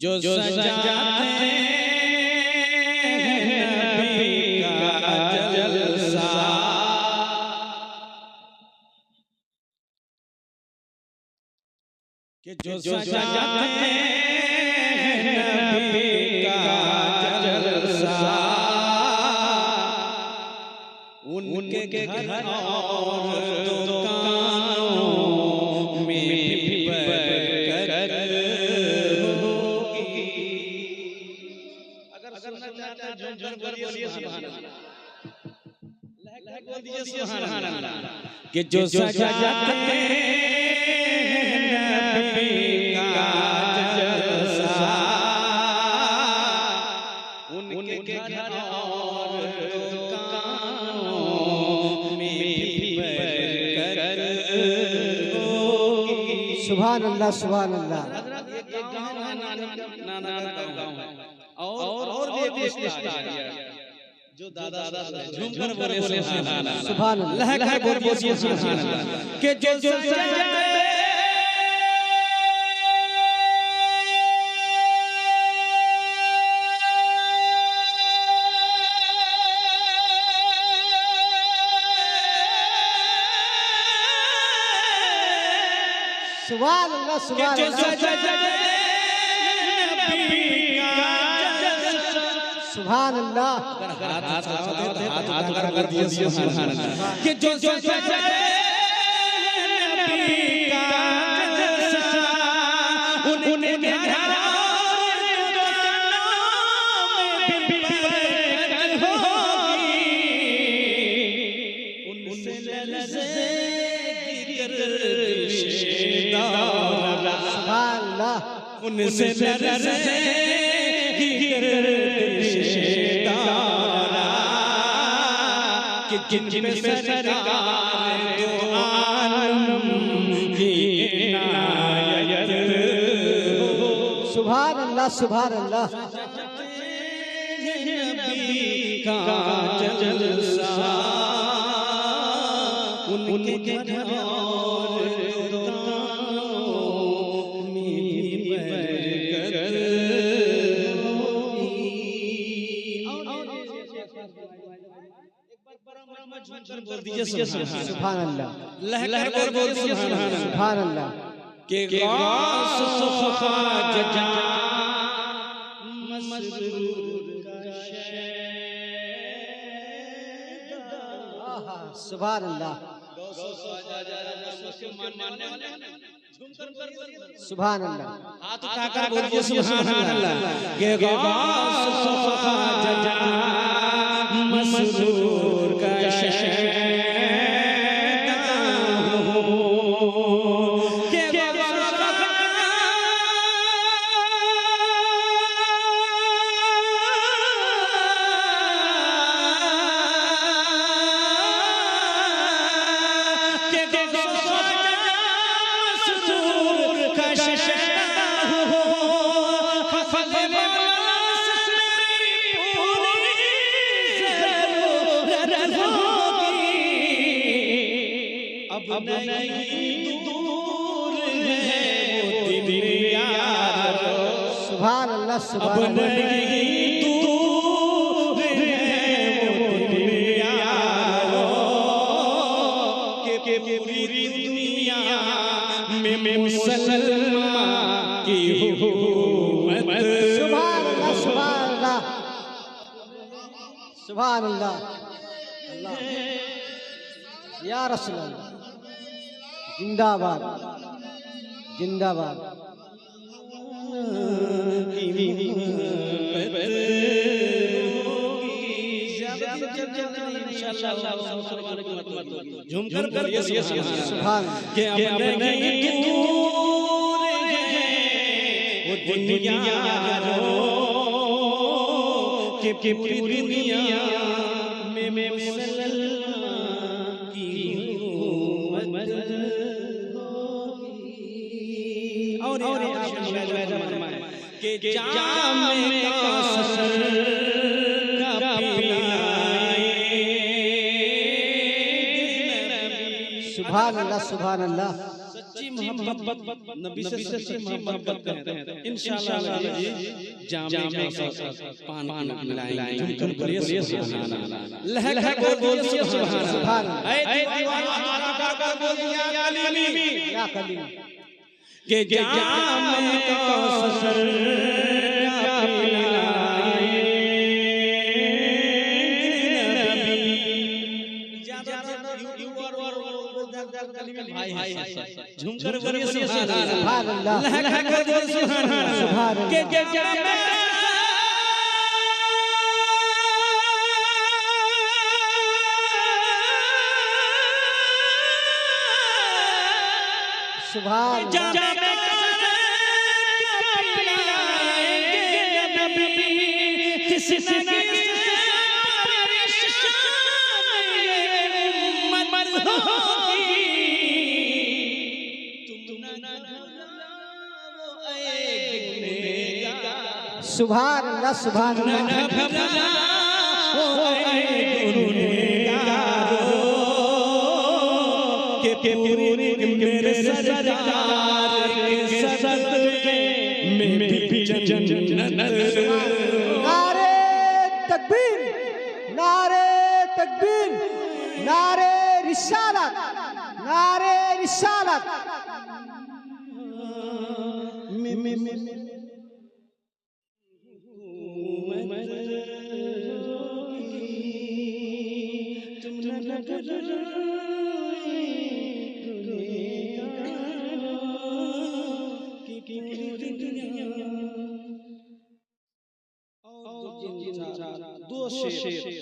जो सजाते हैं नबी का जलसा, कि जो सजाते हैं नबी का जलसा, उनके घर और दुकानों में बरकत होगी। अगर सुनना चाहते हैं झूम कर बोलिए सुभान अल्लाह, लहक बोल दीजिए सुभान अल्लाह। कि जो सजाते हैं नबी का जलसा, उनके घर और दुकानों में बरकत होगी। सुभान अल्लाह सुभान अल्लाह। एक गांव है नाना गांव है और भी एक रिश्ता आ गया जो दादा झूम कर बोले सुभान अल्लाह, सुभान अल्लाह। लहक बोल बोलिए सुभान अल्लाह। कि जो सुभान अल्लाह सुभान अल्लाह। सुभान अल्लाह। हाथ कर दिए सुभान अल्लाह। कि जो नबी का जलसा, उनके घर और दुकानों में बरकत होगी। उनसे ललज़ेगी गर्दिशेदारा, सुभान अल्लाह। उनसे ललज़ेगी गर्दिशेदारा, कि जिन पे सरकार दो आलम की इनायत हो। सुभान अल्लाह सुभान अल्लाह। नबी का जलसा, उनके घर और दुकानों में बरकत होगी। बोल दीजिए सुभान अल्लाह। लहक बोल दीजिए सुभान अल्लाह। के गौस ख्वाजा मसरूर का शहदा। सुभान अल्लाह सुभान अल्लाह। हाथ उठाकर बोलिए सुभान अल्लाह। के गौस ख्वाजा मसरूर का शहदा हो। अब नहीं दूर है वो दिन यारो, सुभान अल्लाह अब सुभान अल्लाह। नहीं दूर है वो दिन यारो, कि पूरी दुनिया में मुसलमान की हुकूमत। सुभान अल्लाह सुभान अल्लाह सुभान अल्लाह। अल्लाह या रसूल अल्लाह, जिंदाबाद जिंदाबाद। झूम कर बोलिए सुभान कि अब नहीं दूर है वो दुनिया यारो, कि पूरी दुनिया में मुसलमान की हुकूमत होगी। और कि जाम में कौसर का पिलाएंगे नबी। सुभान अल्लाह सुभान अल्लाह। सच्ची मोहब्बत नबी से सच्ची मोहब्बत करते हैं इंशाअल्लाह जी जामे का पान मिलाएंगे झुमकर बोलिए सुभान अल्लाह लहका को बोलिए सुभान अल्लाह ऐ दीवाना हमारा का बोल दिया कलीमी या कलीमी के जामे कौसर का पिलाए झुमकर बोलिए सुभान अल्लाह लहका कर बोलिए सुभान अल्लाह के जामे सुभान जामे पिलाएंगे नबी किसी न किसी परेशान ये उम्मत होगी तुम न भुलाओ ऐ गुनहगार सुभान अल्लाह सुभान न अल्लाह भुलाओ ऐ गुनहगार के पूरी मेरे सरकार के सदके में भी जन्नत नारे तकबीर नारे तकबीर नारे रिसालत नारे रिसालत दो शेर